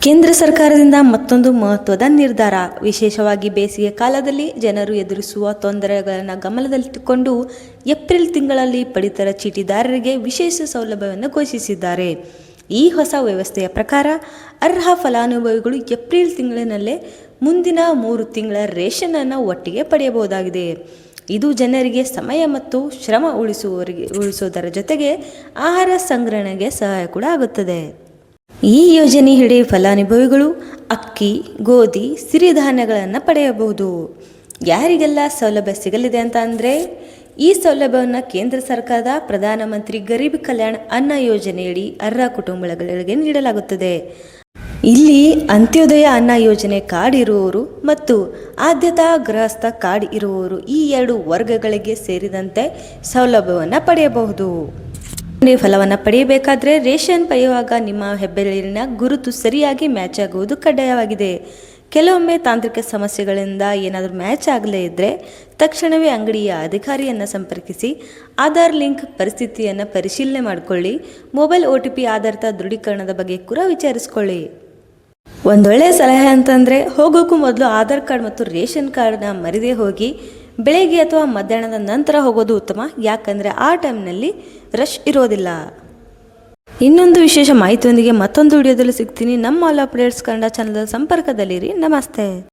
ಕೇಂದ್ರ ಸರ್ಕಾರದಿಂದ ಮತ್ತೊಂದು ಮಹತ್ವದ ನಿರ್ಧಾರ. ವಿಶೇಷವಾಗಿ ಬೇಸಿಗೆ ಕಾಲದಲ್ಲಿ ಜನರು ಎದುರಿಸುವ ತೊಂದರೆಗಳನ್ನು ಗಮನದಲ್ಲಿಟ್ಟುಕೊಂಡು ಏಪ್ರಿಲ್ ತಿಂಗಳಲ್ಲಿ ಪಡಿತರ ಚೀಟಿದಾರರಿಗೆ ವಿಶೇಷ ಸೌಲಭ್ಯವನ್ನು ಘೋಷಿಸಿದ್ದಾರೆ. ಈ ಹೊಸ ವ್ಯವಸ್ಥೆಯ ಪ್ರಕಾರ ಅರ್ಹ ಫಲಾನುಭವಿಗಳು ಏಪ್ರಿಲ್ ತಿಂಗಳಿನಲ್ಲೇ ಮುಂದಿನ 3 ತಿಂಗಳ ರೇಷನ್ ಅನ್ನು ಒಟ್ಟಿಗೆ ಪಡೆಯಬಹುದಾಗಿದೆ. ಇದು ಜನರಿಗೆ ಸಮಯ ಮತ್ತು ಶ್ರಮ ಉಳಿಸುವುದರ ಜೊತೆಗೆ ಆಹಾರ ಸಂಗ್ರಹಣೆಗೆ ಸಹಾಯ ಕೂಡ ಆಗುತ್ತದೆ. ಈ ಯೋಜನೆಯಡಿ ಫಲಾನುಭವಿಗಳು ಅಕ್ಕಿ, ಗೋಧಿ, ಸಿರಿಧಾನ್ಯಗಳನ್ನು ಪಡೆಯಬಹುದು. ಯಾರಿಗೆಲ್ಲ ಸೌಲಭ್ಯ ಸಿಗಲಿದೆ ಅಂತ ಅಂದರೆ, ಈ ಸೌಲಭ್ಯವನ್ನು ಕೇಂದ್ರ ಸರ್ಕಾರದ ಪ್ರಧಾನಮಂತ್ರಿ ಗರೀಬ್ ಕಲ್ಯಾಣ್ ಅನ್ನ ಯೋಜನೆಯಡಿ ಅರ್ಹ ಕುಟುಂಬಗಳಿಗೆ ನೀಡಲಾಗುತ್ತದೆ. ಇಲ್ಲಿ ಅಂತ್ಯೋದಯ ಅನ್ನ ಯೋಜನೆ ಕಾರ್ಡ್ ಇರುವವರು ಮತ್ತು ಆದ್ಯತಾ ಗೃಹಸ್ಥ ಕಾರ್ಡ್ ಇರುವವರು ಈ 2 ವರ್ಗಗಳಿಗೆ ಸೇರಿದಂತೆ ಸೌಲಭ್ಯವನ್ನು ಪಡೆಯಬಹುದು. ಫಲವನ್ನು ಪಡೆಯಬೇಕಾದರೆ ರೇಷನ್ ಪಡೆಯುವಾಗ ನಿಮ್ಮ ಹೆಬ್ಬೆರಳಿನ ಗುರುತು ಸರಿಯಾಗಿ ಮ್ಯಾಚ್ ಆಗುವುದು ಕಡ್ಡಾಯವಾಗಿದೆ. ಕೆಲವೊಮ್ಮೆ ತಾಂತ್ರಿಕ ಸಮಸ್ಯೆಗಳಿಂದ ಏನಾದರೂ ಮ್ಯಾಚ್ ಆಗಲೇ ಇದ್ದರೆ ತಕ್ಷಣವೇ ಅಂಗಡಿಯ ಅಧಿಕಾರಿಯನ್ನು ಸಂಪರ್ಕಿಸಿ ಆಧಾರ್ ಲಿಂಕ್ ಪರಿಸ್ಥಿತಿಯನ್ನು ಪರಿಶೀಲನೆ ಮಾಡಿಕೊಳ್ಳಿ. ಮೊಬೈಲ್ OTP ಆಧಾರಿತ ದೃಢೀಕರಣದ ಬಗ್ಗೆ ಕೂಡ ವಿಚಾರಿಸಿಕೊಳ್ಳಿ. ಒಂದೊಳ್ಳೆಯ ಸಲಹೆ ಅಂತಂದರೆ, ಹೋಗೋಕ್ಕೂ ಮೊದಲು ಆಧಾರ್ ಕಾರ್ಡ್ ಮತ್ತು ರೇಷನ್ ಕಾರ್ಡ್ನ ಮರೆದೇ ಹೋಗಿ ಬೆಳಗ್ಗೆ ಅಥವಾ ಮಧ್ಯಾಹ್ನದ ನಂತರ ಹೋಗೋದು ಉತ್ತಮ. ಯಾಕಂದರೆ ಆ ಟೈಮ್ನಲ್ಲಿ ರಶ್ ಇರೋದಿಲ್ಲ. ಇನ್ನೊಂದು ವಿಶೇಷ ಮಾಹಿತಿಯೊಂದಿಗೆ ಮತ್ತೊಂದು ವಿಡಿಯೋದಲ್ಲಿ ಸಿಗ್ತೀನಿ. ನಮ್ಮ ಆಲ್ ಅಪ್ಡೇಟ್ಸ್ ಕನ್ನಡ ಚಾನಲ್ ಸಂಪರ್ಕದಲ್ಲಿರಿ. ನಮಸ್ತೆ.